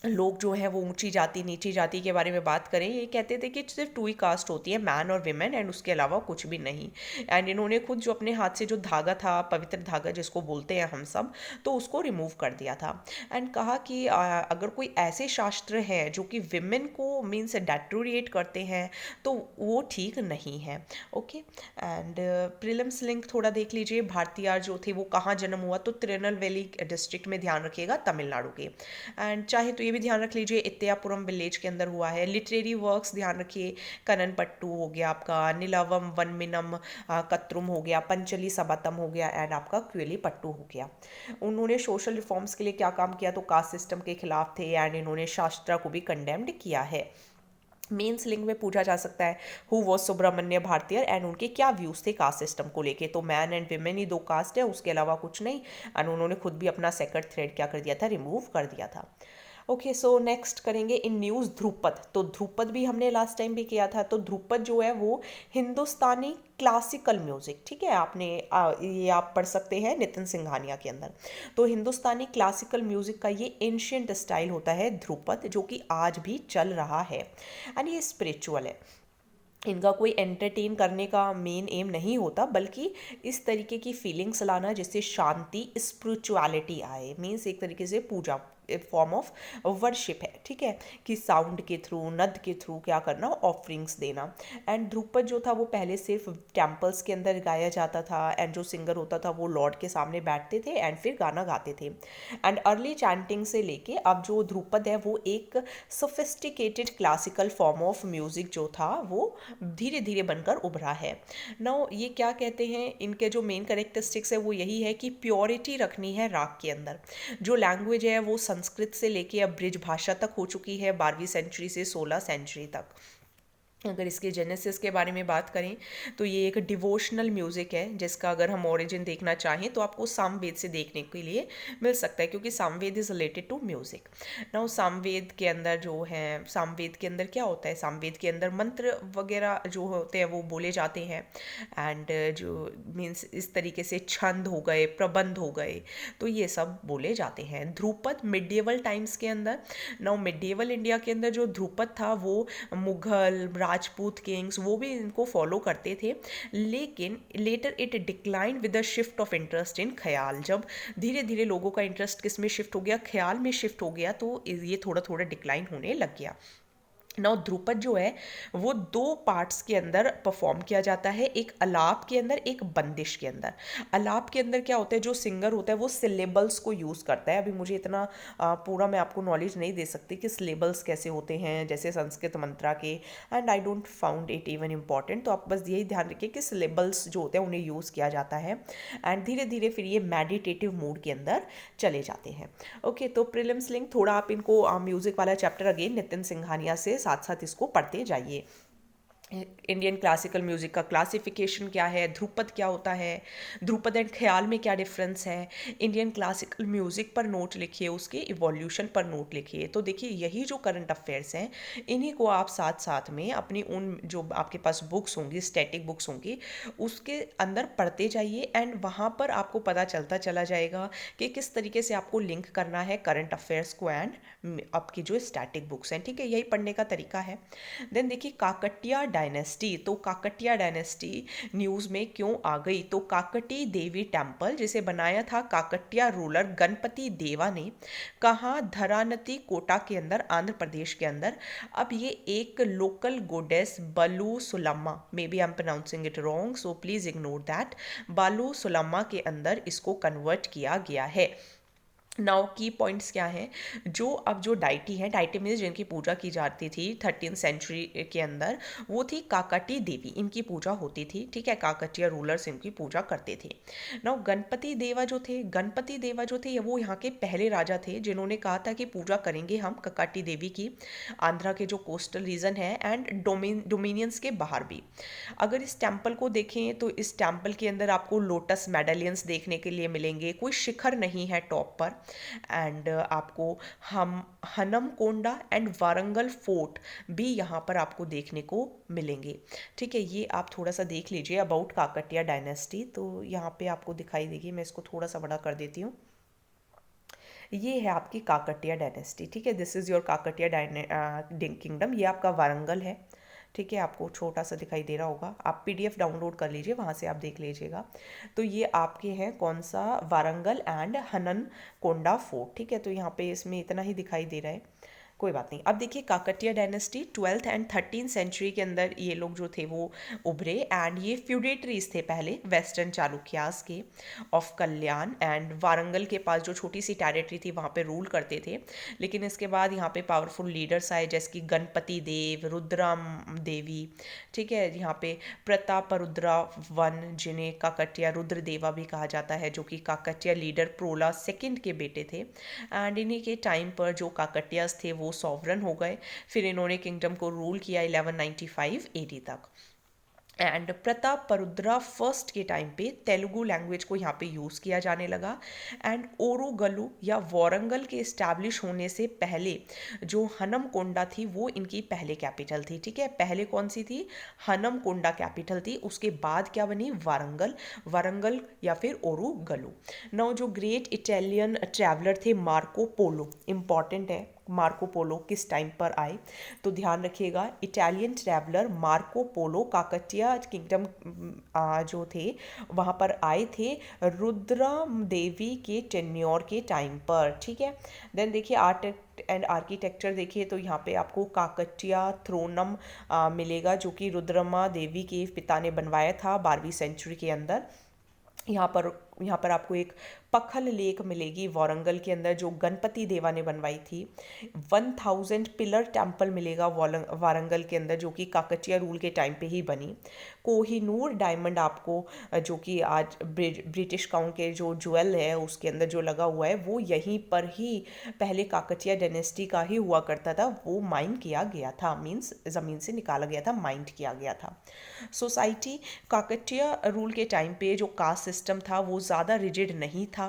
Speaker 1: लोग जो है वो ऊंची जाति नीची जाति के बारे में बात करें। ये कहते थे कि सिर्फ 2 ही कास्ट होती है, मैन और विमेन, एंड उसके अलावा कुछ भी नहीं। एंड इन्होंने खुद जो अपने हाथ से जो धागा था, पवित्र धागा जिसको बोलते हैं हम सब, तो उसको रिमूव कर दिया था। एंड कहा कि अगर कोई ऐसे शास्त्र हैं जो कि विमेन को मीन्स डेटोरिएट करते हैं तो वो ठीक नहीं है। ओके, एंड प्रीलिम्स लिंक थोड़ा देख लीजिए। भारतीयार जो थे वो कहाँ जन्म हुआ, तो तिरुनेलवेली डिस्ट्रिक्ट में, ध्यान रखिएगा, तमिलनाडु के। एंड चाहे तो ये भी ध्यान रख लीजिए इत्यापुरम विलेज के अंदर हुआ है। लिटरेरी वर्क्स ध्यान रखिए, कनन पट्टू हो गया आपका, नीलावम वनमिनम कत्रुम हो गया, पंचली सबातम हो गया, एंड आपका क्वेली पट्टू हो गया। उन्होंने सोशल रिफॉर्म्स के लिए क्या काम किया, तो कास्ट सिस्टम के खिलाफ थे, एंड इन्होंने शास्त्रा को भी कंडेम्ड किया है। मेंस लिंक में पूछा जा सकता है हु वॉज सुब्रमण्य भारतीय एंड उनके क्या व्यूज थे कास्ट सिस्टम को लेके, तो मैन एंड विमेन ही 2 कास्ट है, उसके अलावा कुछ नहीं। एंड उन्होंने खुद भी अपना सेकंड थ्रेड क्या कर दिया था, रिमूव कर दिया था। ओके, सो नेक्स्ट करेंगे इन न्यूज़ ध्रुपद। तो ध्रुपद भी हमने लास्ट टाइम भी किया था। तो ध्रुपद जो है वो हिंदुस्तानी क्लासिकल म्यूजिक, ठीक है, आपने ये आप पढ़ सकते हैं नितिन सिंघानिया के अंदर। तो हिंदुस्तानी क्लासिकल म्यूजिक का ये एंशियंट स्टाइल होता है ध्रुपद, जो कि आज भी चल रहा है। एंड ये स्पिरिचुअल है। इनका कोई एंटरटेन करने का मेन एम नहीं होता, बल्कि इस तरीके की फीलिंग्स लाना जिससे शांति स्पिरिचुअलिटी आए। मीन्स एक तरीके से पूजा, फॉर्म ऑफ वर्शिप है। ठीक है, कि साउंड के थ्रू, नद के थ्रू क्या करना, ऑफरिंग्स देना। एंड ध्रुपद जो था वो पहले सिर्फ टेम्पल्स के अंदर गाया जाता था, एंड जो सिंगर होता था वो लॉर्ड के सामने बैठते थे एंड फिर गाना गाते थे। एंड अर्ली चैंटिंग से लेके अब जो ध्रुपद है वो एक sophisticated classical form of music जो था वो धीरे धीरे बनकर उभरा है। नाउ ये क्या कहते हैं, इनके जो मेन करेक्टरिस्टिक्स है वो यही है कि प्योरिटी रखनी है राग के अंदर। जो लैंग्वेज है वो संस्कृत से लेके अब ब्रिज भाषा तक हो चुकी है 12वीं सेंचुरी से 16 सेंचुरी तक। अगर इसके जेनेसिस के बारे में बात करें तो ये एक डिवोशनल म्यूज़िक है, जिसका अगर हम ओरिजिन देखना चाहें तो आपको सामवेद से देखने के लिए मिल सकता है, क्योंकि Samaveda is related to music. Now Samaveda के अंदर जो है, सामवेद के अंदर क्या होता है, सामवेद के अंदर मंत्र वगैरह जो होते हैं वो बोले जाते हैं। एंड जो मीन्स इस तरीके से छंद हो गए, प्रबंध हो गए, तो ये सब बोले जाते हैं। ध्रुपद मिडिएवल टाइम्स के अंदर, नाउ मिडिएवल इंडिया के अंदर जो ध्रुपद था वो मुगल राजपूत किंग्स वो भी इनको फॉलो करते थे, लेकिन later it decline with the shift of interest in khayal. जब धीरे धीरे लोगों का इंटरेस्ट किस में शिफ्ट हो गया, ख्याल में शिफ्ट हो गया, तो ये थोड़ा थोड़ा डिक्लाइन होने लग गया। नाउ ध्रुपद जो है वो दो पार्ट्स के अंदर परफॉर्म किया जाता है, एक अलाप के अंदर, एक बंदिश के अंदर। अलाप के अंदर क्या होता है, जो सिंगर होता है वो सिलेबल्स को यूज़ करता है। अभी मुझे इतना पूरा मैं आपको नॉलेज नहीं दे सकती कि सिलेबल्स कैसे होते हैं, जैसे संस्कृत मंत्रा के, and I don't found it even important. तो आप बस यही ध्यान रखिए कि सिलेबल्स जो होते हैं उन्हें यूज़ किया जाता है, एंड धीरे धीरे फिर ये मेडिटेटिव मूड के अंदर चले जाते हैं। ओके, तो प्रीलिम्स लिंक थोड़ा आप इनको म्यूज़िक वाला चैप्टर अगेन नितिन सिंघानिया से साथ साथ इसको पढ़ते जाइए। इंडियन क्लासिकल म्यूज़िक का क्लासिफिकेशन क्या है, ध्रुपद क्या होता है, ध्रुपद एंड ख्याल में क्या डिफरेंस है, इंडियन क्लासिकल म्यूज़िक पर नोट लिखिए, उसके इवोल्यूशन पर नोट लिखिए। तो देखिए यही जो करंट अफेयर्स हैं इन्हीं को आप साथ साथ में अपनी उन जो आपके पास बुक्स होंगी, स्टैटिक बुक्स होंगी, उसके अंदर पढ़ते जाइए, एंड वहाँ पर आपको पता चलता चला जाएगा कि किस तरीके से आपको लिंक करना है करंट अफेयर्स को एंड आपकी जो स्टैटिक बुक्स हैं। ठीक है, यही पढ़ने का तरीका है। देन देखिए काकटिया डायनेस्टी, तो काकटिया डायनेस्टी न्यूज़ में क्यों आ गई, तो काकटी देवी टेम्पल जिसे बनाया था काकटिया रूलर गणपति देवा ने, कहाँ, धरानती कोटा के अंदर, आंध्र प्रदेश के अंदर। अब ये एक local goddess Balu Sulamma, maybe I am pronouncing it wrong so please ignore that, Balu Sulamma के अंदर इसको कन्वर्ट किया गया है। नाउ की पॉइंट्स क्या हैं, जो अब जो डाइटी है, डाइटी मीन्स जिनकी पूजा की जाती थी 13th सेंचुरी के अंदर, वो थी काकटी देवी, इनकी पूजा होती थी। ठीक है, काकटिया रूलर्स इनकी पूजा करते थे। नाउ गणपति देवा जो थे, गणपति देवा जो थे वो यहाँ के पहले राजा थे जिन्होंने कहा था कि पूजा करेंगे हम काकटी देवी की, आंध्रा के जो कोस्टल रीजन है एंड डोमिनियंस के बाहर भी। अगर इस टेम्पल को देखें तो इस टेम्पल के अंदर आपको लोटस मेडलियंस देखने के लिए मिलेंगे, कोई शिखर नहीं है टॉप पर, एंड आपको हम हनमकोंडा एंड वारंगल फोर्ट भी यहाँ पर आपको देखने को मिलेंगे। ठीक है, ये आप थोड़ा सा देख लीजिए अबाउट काकटिया डायनेस्टी। तो यहाँ पे आपको दिखाई देगी, मैं इसको थोड़ा सा बड़ा कर देती हूँ। ये है आपकी काकटिया डायनेस्टी। ठीक है, this is your Kakatiya kingdom, ये आपका वारंगल है। ठीक है, आपको छोटा सा दिखाई दे रहा होगा, आप पीडीएफ डाउनलोड कर लीजिए, वहाँ से आप देख लीजिएगा। तो ये आपके हैं कौन सा, वारंगल एंड हनन कोंडा फोर्ट। ठीक है, तो यहाँ पे इसमें इतना ही दिखाई दे रहा है, कोई बात नहीं। अब देखिए Kakatiya dynasty 12th and 13th century के अंदर ये लोग जो थे वो उभरे, एंड ये फ्यूडेटरीज थे पहले वेस्टर्न चालुक्यास के ऑफ कल्याण, एंड वारंगल के पास जो छोटी सी टेरिटरी थी वहाँ पे रूल करते थे। लेकिन इसके बाद यहाँ पे पावरफुल लीडर्स आए जैसे कि गणपति देव, रुद्राम देवी। ठीक है, यहाँ पे प्रताप रुद्रा वन, जिन्हें काकटिया रुद्र देवा भी कहा जाता है, जो कि काकटिया लीडर प्रोला सेकंड के बेटे थे। एंड इन्हीं के टाइम पर जो काकटियास थे वो सॉवरन हो गए, फिर इन्होंने किंगडम को रूल किया 1195 एडी तक। एंड प्रताप परुद्रा फर्स्ट के टाइम पे तेलुगु लैंग्वेज को यहाँ पे यूज़ किया जाने लगा, एंड ओरुगलु या वारंगल के इस्टेब्लिश होने से पहले जो हनमकोंडा थी वो इनकी पहले कैपिटल थी। ठीक है, पहले कौन सी थी, हनमकोंडा कैपिटल थी, उसके बाद क्या बनी, वारंगल, वारंगल या फिर ओरुगलु। नाउ जो ग्रेट इटालियन ट्रैवलर थे मार्को पोलो, इंपॉर्टेंट है, मार्को पोलो किस टाइम पर आए, तो ध्यान रखिएगा, Italian traveller Marco Polo Kakatiya kingdom जो थे वहाँ पर आए थे रुद्रम देवी के टेन्योर के टाइम पर। ठीक है, देन देखिए आर्ट एंड आर्किटेक्चर देखिए, तो यहाँ पे आपको काकटिया थ्रोनम मिलेगा, जो कि रुद्रमा देवी के पिता ने बनवाया था 12वीं सेंचुरी के अंदर। यहाँ पर यहाँ पर आपको एक पखल लेक मिलेगी वारंगल के अंदर, जो गणपति देवा ने बनवाई थी। 1000 पिलर टेम्पल मिलेगा वारंगल के अंदर, जो कि काकटिया रूल के टाइम पे ही बनी। कोहिनूर डायमंड आपको जो कि आज ब्रिटिश काउंट के जो ज्वेल है उसके अंदर जो लगा हुआ है, वो यहीं पर ही पहले काकटिया डायनेस्टी का ही हुआ करता था, वो माइन किया गया था, मीन्स ज़मीन से निकाला गया था, माइंड किया गया था। सोसाइटी काकटिया रूल के टाइम पे जो कास्ट सिस्टम था वो ज़्यादा रिजिड नहीं था,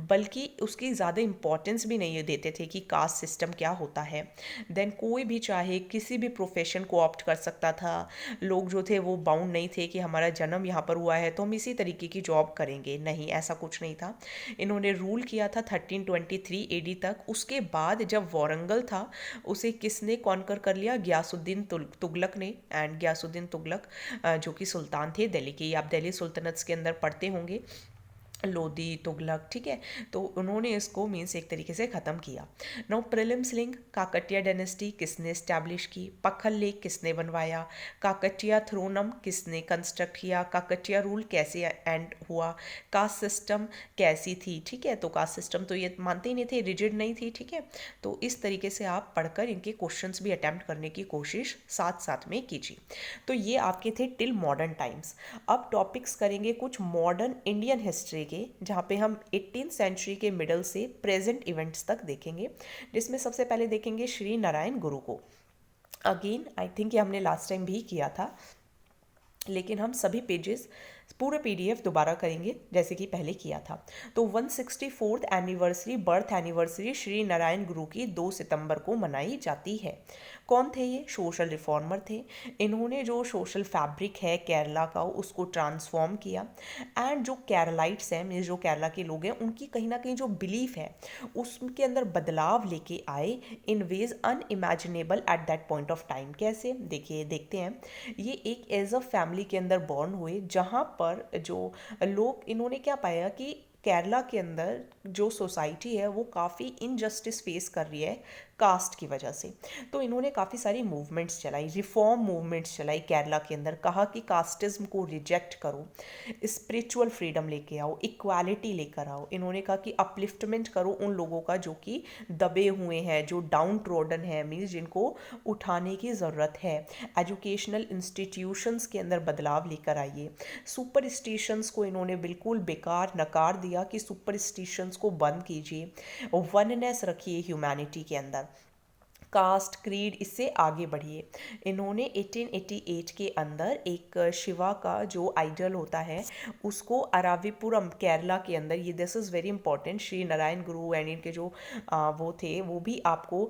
Speaker 1: बल्कि उसकी ज़्यादा इंपॉर्टेंस भी नहीं देते थे कि कास्ट सिस्टम क्या होता है। देन कोई भी चाहे किसी भी प्रोफेशन को ऑप्ट कर सकता था। लोग जो थे वो बाउंड नहीं थे कि हमारा जन्म यहाँ पर हुआ है तो हम इसी तरीके की जॉब करेंगे, नहीं, ऐसा कुछ नहीं था। इन्होंने रूल किया था 1323 एडी तक। उसके बाद जब वारंगल था उसे किसने कॉन्कर कर लिया? गयासुद्दीन तुगलक ने। एंड गयासुद्दीन तुगलक जो कि सुल्तान थे दिल्ली के, आप दिल्ली सुल्तनत के अंदर पढ़ते होंगे, लोदी तुगलक, ठीक है। तो उन्होंने इसको मीन्स एक तरीके से ख़त्म किया। Now prelims link, Kakatiya dynasty किसने इस्टेब्लिश की? पखल लेक किसने बनवाया? काकटिया थ्रोनम किसने कंस्ट्रक्ट किया? काकटिया रूल कैसे एंड हुआ? कास्ट सिस्टम कैसी थी? ठीक है, तो कास्ट सिस्टम तो ये मानते ही नहीं थे, रिजिड नहीं थी, ठीक है। तो इस तरीके से आप पढ़कर इनके क्वेश्चंस भी अटैम्प्ट करने की कोशिश साथ साथ में कीजिए। तो ये आपके थे टिल मॉडर्न टाइम्स। अब टॉपिक्स करेंगे कुछ मॉडर्न इंडियन हिस्ट्री के, जहाँ पे हम 18th सेंचुरी के मिडल से प्रेजेंट इवेंट्स तक देखेंगे, जिसमें सबसे पहले देखेंगे श्री नारायण गुरु को। अगेन आई थिंक ये हमने लास्ट टाइम भी किया था, लेकिन हम सभी पेजेस पूरे पीडीएफ दोबारा करेंगे जैसे कि पहले किया था। तो 164th anniversary, birth anniversary Shri Narayan गुरु की 2 सितंबर को मनाई जाती है। कौन थे ये? सोशल रिफॉर्मर थे। इन्होंने जो सोशल फैब्रिक है केरला का उसको ट्रांसफॉर्म किया। एंड जो केरलाइट्स हैं, मीन्स जो केरला के लोग हैं, उनकी कहीं ना कहीं जो बिलीफ है उसके अंदर बदलाव लेके आए in ways unimaginable at that point of time. कैसे? देखिए, देखते हैं। ये एक एज अ फैमिली के अंदर बॉर्न हुए, जहाँ पर जो लोग, इन्होंने क्या पाया कि केरला के अंदर जो सोसाइटी है वो काफ़ी इनजस्टिस फेस कर रही है कास्ट की वजह से। तो इन्होंने काफ़ी सारी मूवमेंट्स चलाई, रिफॉर्म मूवमेंट्स चलाई केरला के अंदर। कहा कि कास्टिज्म को रिजेक्ट करो, स्पिरिचुअल फ्रीडम लेके आओ, इक्वालिटी लेकर आओ। इन्होंने कहा कि अपलिफ्टमेंट करो उन लोगों का जो कि दबे हुए हैं, जो डाउन ट्रोडन है, मीन्स जिनको उठाने की ज़रूरत है। एजुकेशनल इंस्टीट्यूशंस के अंदर बदलाव लेकर आइए। सुपरस्टिशंस को इन्होंने बिल्कुल बेकार नकार दिया कि सुपरस्टिशंस को बंद कीजिए, वननेस रखिए ह्यूमैनिटी के अंदर, कास्ट क्रीड इससे आगे बढ़िए। इन्होंने 1888 के अंदर एक शिवा का जो आइडल होता है उसको अराविपुरम केरला के अंदर, ये this is very important, Shri Narayan Guru and इनके जो वो थे वो भी आपको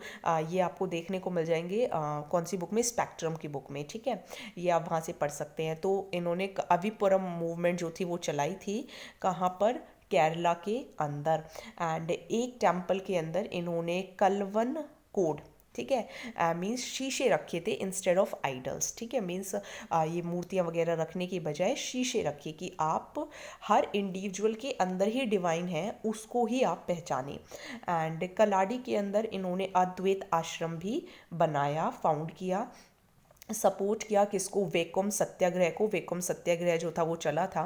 Speaker 1: ये आपको देखने को मिल जाएंगे कौन सी बुक में? स्पेक्ट्रम की बुक में, ठीक है। ये आप वहाँ से पढ़ सकते हैं। तो इन्होंने अविपुरम मूवमेंट जो थी वो चलाई थी, कहाँ पर? केरला के अंदर। एंड एक टेम्पल के अंदर इन्होंने कलवन कोड, ठीक है, मीन्स शीशे रखे थे इंस्टेड ऑफ आइडल्स, ठीक है। मीन्स ये मूर्तियाँ वगैरह रखने की बजाय शीशे रखिए कि आप हर इंडिविजुअल के अंदर ही डिवाइन है, उसको ही आप पहचानें। एंड कलाडी के अंदर इन्होंने अद्वैत आश्रम भी बनाया, फाउंड किया। सपोर्ट किया किसको? वेकोम सत्याग्रह को। वेकोम सत्याग्रह जो था वो चला था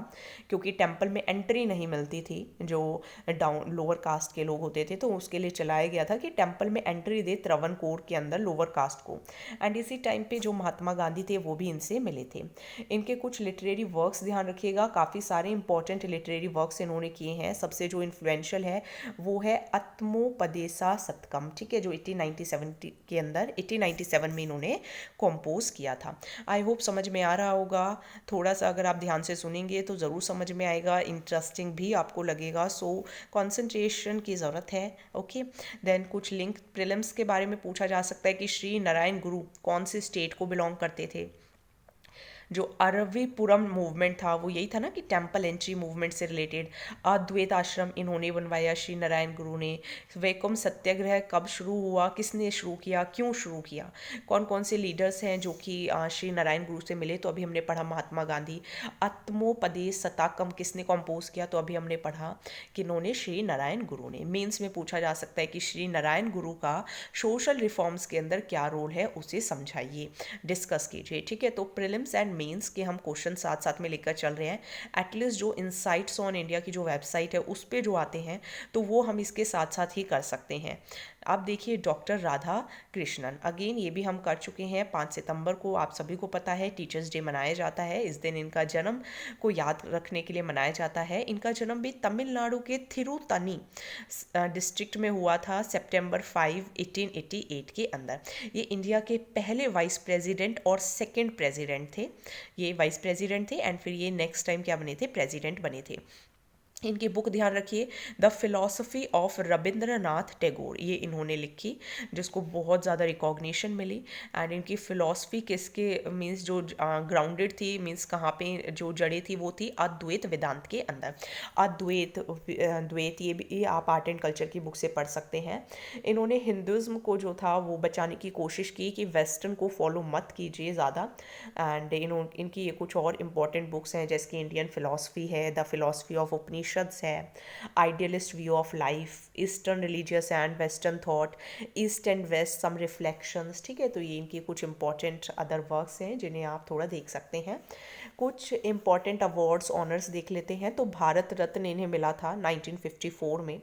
Speaker 1: क्योंकि टेंपल में एंट्री नहीं मिलती थी, जो डाउन लोअर कास्ट के लोग होते थे, तो उसके लिए चलाया गया था कि टेंपल में एंट्री दे त्रवणकोर के अंदर लोअर कास्ट को। एंड इसी टाइम पे जो महात्मा गांधी थे वो भी इनसे मिले थे। इनके कुछ लिटरेरी वर्क्स ध्यान रखिएगा, काफ़ी सारे इंपॉर्टेंट लिटरेरी वर्क्स इन्होंने किए हैं। सबसे जो इन्फ्लुएंशियल है वो है आत्मोपदेशा सतकम, ठीक है, जो 1897 के अंदर 1897 में इन्होंने कंपोज किया था। आई होप समझ में आ रहा होगा। थोड़ा सा अगर आप ध्यान से सुनेंगे तो ज़रूर समझ में आएगा, इंटरेस्टिंग भी आपको लगेगा। सो कंसंट्रेशन की ज़रूरत है। ओके, देन कुछ लिंक प्रीलिम्स के बारे में पूछा जा सकता है कि श्री नारायण गुरु कौन से स्टेट को बिलोंग करते थे? जो अरविपुरम मूवमेंट था वो यही था ना कि टेम्पल एंट्री मूवमेंट से रिलेटेड। अद्वैत आश्रम इन्होंने बनवाया श्री नारायण गुरु ने। वैकोम सत्याग्रह कब शुरू हुआ, किसने शुरू किया, क्यों शुरू किया? कौन कौन से लीडर्स हैं जो कि श्री नारायण गुरु से मिले? तो अभी हमने पढ़ा महात्मा गांधी। आत्मोपदेश सताकम किसने कंपोज किया? तो अभी हमने पढ़ा कि इन्होंने श्री नारायण गुरु ने। मेंस में पूछा जा सकता है कि श्री नारायण गुरु का सोशल रिफॉर्म्स के अंदर क्या रोल है, उसे समझाइए, डिस्कस कीजिए, ठीक है। तो प्रीलिम्स एंड मेंस के हम क्वेश्चन साथ साथ में लेकर चल रहे हैं। एटलीस्ट जो इनसाइट्स ऑन इंडिया की जो वेबसाइट है उस पे जो आते हैं तो वो हम इसके साथ साथ ही कर सकते हैं। आप देखिए डॉक्टर राधा कृष्णन, अगेन ये भी हम कर चुके हैं। 5 सितंबर को आप सभी को पता है टीचर्स डे मनाया जाता है। इस दिन इनका जन्म को याद रखने के लिए मनाया जाता है। इनका जन्म भी तमिलनाडु के थिरुतनी डिस्ट्रिक्ट में हुआ था सितंबर 5 1888 के अंदर। ये इंडिया के पहले वाइस प्रेसिडेंट और सेकंड प्रेसिडेंट थे। ये वाइस प्रेसिडेंट थे एंड फिर ये नेक्स्ट टाइम क्या बने थे, प्रेसिडेंट बने थे। इनकी बुक ध्यान रखिए, the philosophy of Rabindranath Tagore, ये इन्होंने लिखी जिसको बहुत ज़्यादा रिकॉग्निशन मिली। एंड इनकी फ़िलॉसफी किसके मीन्स जो ग्राउंडेड थी, मीन्स कहाँ पे जो जड़े थी वो थी अद्वैत वेदांत के अंदर। अद्वैत द्वैत ये भी आप आर्ट एंड कल्चर की बुक से पढ़ सकते हैं। इन्होंने हिंदुज़्म को जो था वो बचाने की कोशिश की कि वेस्टर्न को फॉलो मत कीजिए ज़्यादा। एंड इनकी ये कुछ और इम्पॉर्टेंट बुक्स हैं जैसे कि इंडियन फ़िलॉसफी है, द फिलॉसफी ऑफ उपनिषद्स है, idealist view of life, eastern religious and western thought, east and west some reflections. ठीक है, तो ये इनकी कुछ इंपॉर्टेंट अदर वर्क्स हैं जिन्हें आप थोड़ा देख सकते हैं। कुछ इंपॉर्टेंट अवार्ड्स ऑनर्स देख लेते हैं। तो भारत रत्न इन्हें मिला था 1954 में,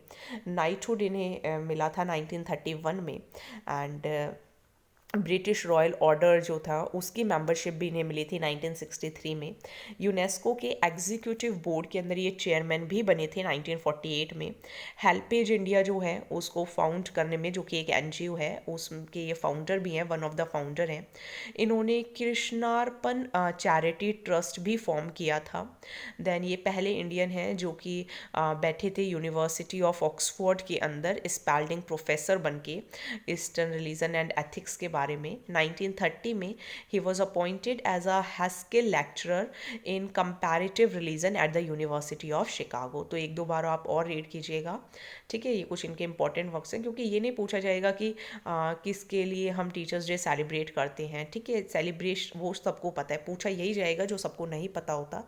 Speaker 1: नाइटहुड इन्हें मिला था 1931 में, एंड ब्रिटिश रॉयल ऑर्डर जो था उसकी मेंबरशिप भी इन्हें मिली थी 1963 में। यूनेस्को के एग्जीक्यूटिव बोर्ड के अंदर ये चेयरमैन भी बने थे 1948 में। हेल्पेज इंडिया जो है उसको फाउंड करने में, जो कि एक एनजीओ है, उसके ये फाउंडर भी हैं, वन ऑफ द फाउंडर हैं। इन्होंने कृष्णार्पण चैरिटी ट्रस्ट भी फॉर्म किया था। देन ये पहले इंडियन हैं जो कि बैठे थे यूनिवर्सिटी ऑफ ऑक्सफोर्ड के अंदर स्पेल्डिंग प्रोफेसर बन के ईस्टर्न रिलीजन एंड एथिक्स के बारे में। 1930 में ही was appointed as a Haskell lecturer in comparative religion at the University of Chicago. तो एक दो बार आप और रीड कीजिएगा। ठीक है, ये कुछ इनके इंपॉर्टेंट वर्क्स हैं, क्योंकि ये नहीं पूछा जाएगा कि किसके लिए हम टीचर्स डे सेलिब्रेट करते हैं। ठीक है, सेलिब्रेशन वो सबको पता है, पूछा यही जाएगा जो सबको नहीं पता होता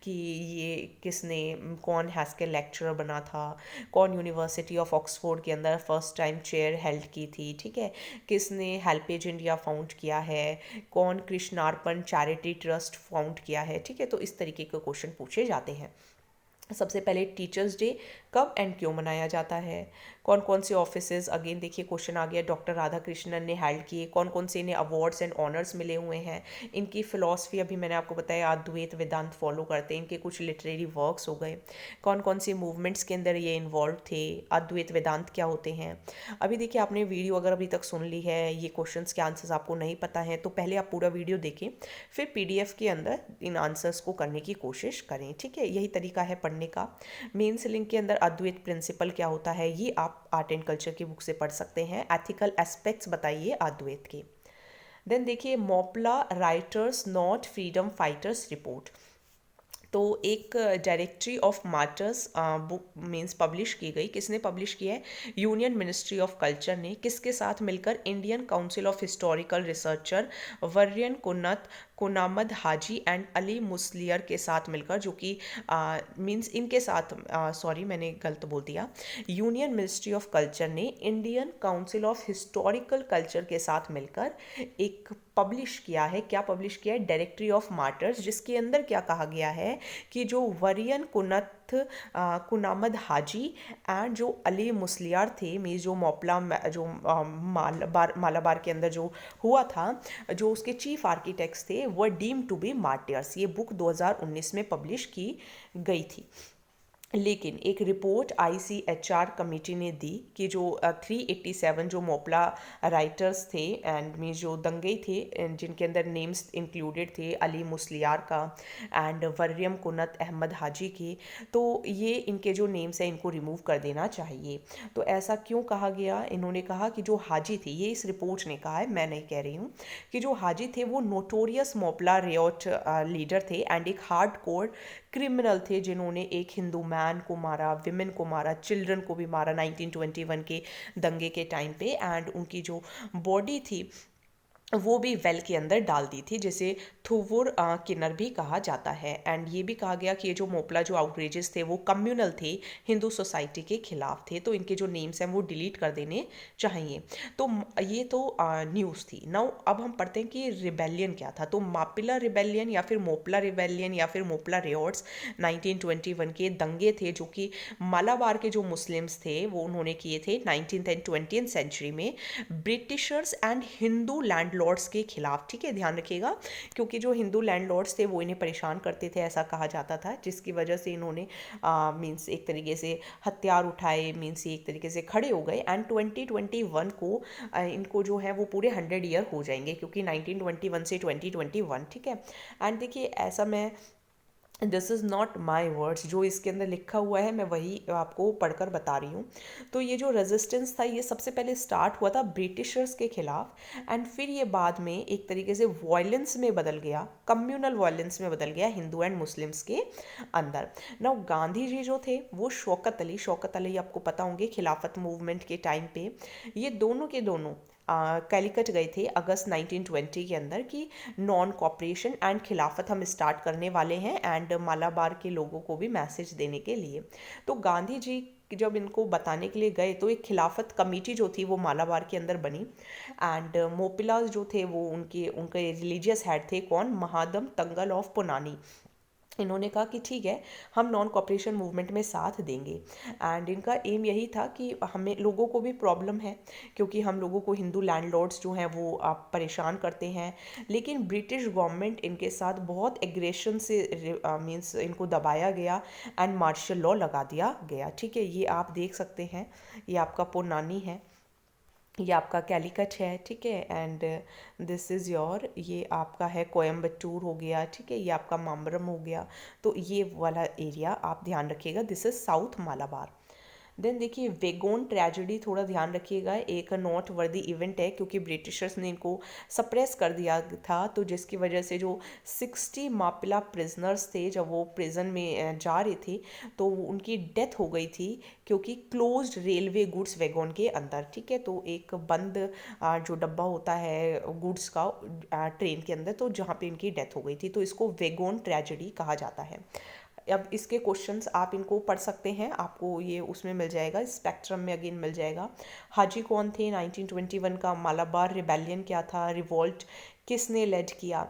Speaker 1: कि ये किसने, कौन हैस्किल लेक्चरर बना था, कौन यूनिवर्सिटी ऑफ ऑक्सफोर्ड के अंदर फर्स्ट टाइम चेयर हेल्ड की थी। ठीक है, किसने हेल्पेज इंडिया फाउंड किया है, कौन कृष्णार्पण चैरिटी ट्रस्ट फाउंड किया है। ठीक है, तो इस तरीके के क्वेश्चन पूछे जाते हैं। सबसे पहले टीचर्स डे कब एंड क्यों मनाया जाता है, कौन कौन से ऑफिसेज, अगेन देखिए क्वेश्चन आ गया, डॉक्टर राधा कृष्णन ने हेल्ड किए, कौन कौन से इन्हें अवार्ड्स एंड ऑनर्स मिले हुए हैं। इनकी फ़िलॉसफी अभी मैंने आपको बताया अद्वैत वेदांत फॉलो करते हैं। इनके कुछ लिटरेरी वर्क्स हो गए, कौन कौन से मूवमेंट्स के अंदर ये इन्वॉल्व थे, अद्वैत वेदांत क्या होते हैं। अभी देखिए आपने वीडियो अगर अभी तक सुन ली है, ये क्वेश्चंस के आंसर्स आपको नहीं पता है तो पहले आप पूरा वीडियो देखें, फिर पीडीएफ के अंदर इन आंसर्स को करने की कोशिश करें। ठीक है, यही तरीका है पढ़ने का। मेंस लिंक के अंदर अद्वैत प्रिंसिपल क्या होता है ये आप आर्ट एंड कल्चर की बुक से पढ़ सकते हैं। एथिकल एस्पेक्ट्स बताइए अद्वैत के। देन देखिए Moplah writers not freedom fighters report. तो एक directory of martyrs book means publish की गई, किसने पब्लिश किया है, यूनियन मिनिस्ट्री ऑफ कल्चर ने, किसके साथ मिलकर, Indian council of historical researcher Variyan Kunnath Kunhamed Haji and Ali Musliyar के साथ मिलकर, जो कि मीन्स इनके साथ सॉरी मैंने गलत बोल दिया, यूनियन मिनिस्ट्री ऑफ कल्चर ने Indian council of historical culture के साथ मिलकर एक पब्लिश किया है। क्या पब्लिश किया है, डायरेक्टरी ऑफ मार्टर्स, जिसके अंदर क्या कहा गया है कि जो वरियन कुनत कुनामद हाजी एंड जो अली मुस्लियार थे, मीन्स जो मोपला जो मालाबार के अंदर जो हुआ था, जो उसके चीफ आर्किटेक्ट्स थे, वो डीम टू बी मार्टियर्स। ये बुक 2019 में पब्लिश की गई थी। लेकिन एक रिपोर्ट ICHR कमेटी ने दी कि जो 387 जो मोपला राइटर्स थे एंड मीन जो दंगे थे, जिनके अंदर नेम्स इंक्लूडेड थे अली मुस्लियार का एंड वर्यम कुनत अहमद हाजी के, तो ये इनके जो नेम्स हैं इनको रिमूव कर देना चाहिए। तो ऐसा क्यों कहा गया, इन्होंने कहा कि जो हाजी थे, ये इस रिपोर्ट ने कहा है, मैं नहीं कह रही हूँ, कि जो हाजी थे वो नोटोरियस मोपला रियोट लीडर थे एंड एक हार्ड कोर क्रिमिनल थे, जिन्होंने एक हिंदू मैन को मारा, विमेन को मारा, चिल्ड्रन को भी मारा 1921 के दंगे के टाइम पे। एंड उनकी जो बॉडी थी वो भी वेल के अंदर डाल दी थी, जिसे थुवुर किन्नर भी कहा जाता है। एंड ये भी कहा गया कि ये जो मोपला जो आउटरेजेस थे वो कम्युनल थे, हिंदू सोसाइटी के खिलाफ थे, तो इनके जो नेम्स हैं वो डिलीट कर देने चाहिए। तो ये तो न्यूज़ थी। नाउ अब हम पढ़ते हैं कि रिबेलियन क्या था। तो मापिला रिबेलियन या फिर मोपला रिबेलियन या फिर मोपला रियोट्स 1921 के दंगे थे, जो कि मालाबार के जो मुस्लिम्स थे वो उन्होंने किए थे 19th एंड 20th सेंचुरी में ब्रिटिशर्स एंड हिंदू लैंडलॉर्ड्स के खिलाफ। ठीक है, ध्यान रखिएगा, क्योंकि जो हिंदू लैंडलॉर्ड्स थे वो इन्हें परेशान करते थे, ऐसा कहा जाता था, जिसकी वजह से इन्होंने मीन्स एक तरीके से हथियार उठाए, मीन्स एक तरीके से खड़े हो गए। एंड 2021 को इनको जो है वो पूरे 100 ईयर हो जाएंगे, क्योंकि 1921 से 2021। ठीक है, एंड देखिए ऐसा मैं this is not my words, जो इसके अंदर लिखा हुआ है मैं वही आपको पढ़कर बता रही हूँ। तो ये जो रेजिस्टेंस था ये सबसे पहले स्टार्ट हुआ था ब्रिटिशर्स के खिलाफ, एंड फिर ये बाद में एक तरीके से वॉयलेंस में बदल गया, कम्युनल वॉयलेंस में बदल गया हिंदू एंड मुस्लिम्स के अंदर। नाउ गांधी जी जो थे वो शौकत अली आपको पता होंगे, खिलाफत मूवमेंट के टाइम पे ये दोनों के दोनों कैलिकट गए थे अगस्त 1920 के अंदर कि नॉन कॉपरेशन एंड खिलाफत हम स्टार्ट करने वाले हैं, एंड मालाबार के लोगों को भी मैसेज देने के लिए। तो गांधी जी जब इनको बताने के लिए गए तो एक खिलाफत कमेटी जो थी वो मालाबार के अंदर बनी, एंड मोपिलास जो थे वो उनके उनके रिलीजियस हेड थे, कौन, महादम तंगल ऑफ पुनानी। इन्होंने कहा कि ठीक है, हम नॉन कॉपरेशन मूवमेंट में साथ देंगे। एंड इनका एम यही था कि हमें लोगों को भी प्रॉब्लम है, क्योंकि हम लोगों को हिंदू लैंडलॉर्ड्स जो हैं वो आप परेशान करते हैं, लेकिन ब्रिटिश गवर्नमेंट इनके साथ बहुत एग्रेशन से मीन्स इनको दबाया गया एंड मार्शल लॉ लगा दिया गया। ठीक है, ये आप देख सकते हैं, ये आपका पुनानी है, ये आपका कैलिकट है। ठीक है, एंड दिस इज़ योर, ये आपका है कोयम्बटूर हो गया। ठीक है, ये आपका मामरम हो गया। तो ये वाला एरिया आप ध्यान रखिएगा, this is South Malabar. Then देखिए वेगोन ट्रेजेडी, थोड़ा ध्यान रखिएगा, एक नॉट वर्दी इवेंट है, क्योंकि ब्रिटिशर्स ने इनको सप्रेस कर दिया था, तो जिसकी वजह से जो 60 मापिला प्रिजनर्स थे जब वो प्रिजन में जा रहे थे तो उनकी डेथ हो गई थी, क्योंकि क्लोज्ड रेलवे गुड्स वैगन के अंदर। ठीक है, तो एक बंद जो डब्बा होता है गुड्स का ट्रेन के अंदर, तो जहाँ पे इनकी डेथ हो गई थी, तो इसको वेगोन ट्रेजेडी कहा जाता है। अब इसके क्वेश्चंस आप इनको पढ़ सकते हैं, आपको ये उसमें मिल जाएगा, स्पेक्ट्रम में अगेन मिल जाएगा। हाजी कौन थे 1921 का, मालाबार रिबेलियन क्या था, रिवॉल्ट किसने लेड किया,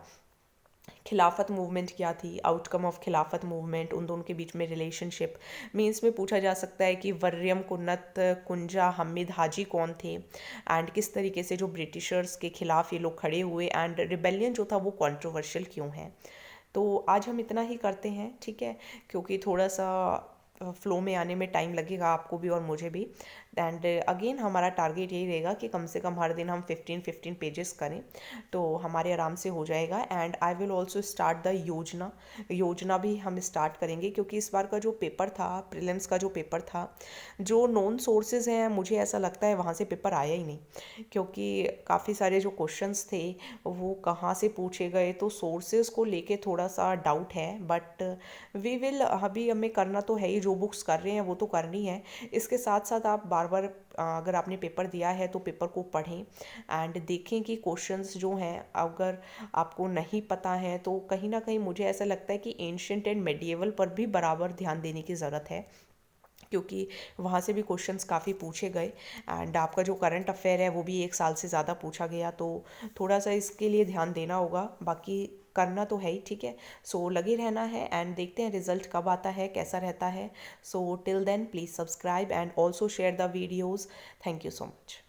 Speaker 1: खिलाफत मूवमेंट क्या थी, आउटकम ऑफ खिलाफत मूवमेंट, उन दोनों के बीच में रिलेशनशिप। मीन्स में पूछा जा सकता है कि वर्यम कुन्नत कुंजा हमिद हाजी कौन थे, एंड किस तरीके से जो ब्रिटिशर्स के खिलाफ ये लोग खड़े हुए, एंड रिबेलियन जो था वो कंट्रोवर्शियल क्यों है। तो आज हम इतना ही करते हैं, ठीक है, क्योंकि थोड़ा सा फ्लो में आने में टाइम लगेगा आपको भी और मुझे भी। एंड अगेन हमारा टारगेट यही रहेगा कि कम से कम हर दिन हम 15 पेजेस करें, तो हमारे आराम से हो जाएगा। And I will also start the योजना भी हम स्टार्ट करेंगे, क्योंकि इस बार का जो पेपर था, प्रीलिम्स का जो पेपर था, जो नॉन सोर्सेज हैं मुझे ऐसा लगता है वहाँ से पेपर आया ही नहीं, क्योंकि काफ़ी सारे जो क्वेश्चंस थे वो कहाँ से पूछे गए, तो सोर्सेज को लेके थोड़ा सा डाउट है। बट वी विल, अभी हमें करना तो है ही, जो बुक्स कर रहे हैं वो तो करनी है। इसके साथ साथ आप बार बार अगर आपने पेपर दिया है तो पेपर को पढ़ें एंड देखें कि क्वेश्चंस जो हैं अगर आपको नहीं पता है तो कहीं ना कहीं मुझे ऐसा लगता है कि एंशिएंट एंड मेडिएवल पर भी बराबर ध्यान देने की ज़रूरत है, क्योंकि वहाँ से भी क्वेश्चंस काफ़ी पूछे गए, एंड आपका जो करंट अफेयर है वो भी 1 साल से ज़्यादा पूछा गया, तो थोड़ा सा इसके लिए ध्यान देना होगा। बाकी करना तो है ही, ठीक है। सो लगे रहना है एंड देखते हैं रिजल्ट कब आता है, कैसा रहता है। So till then please subscribe and also share the videos. Thank you so much.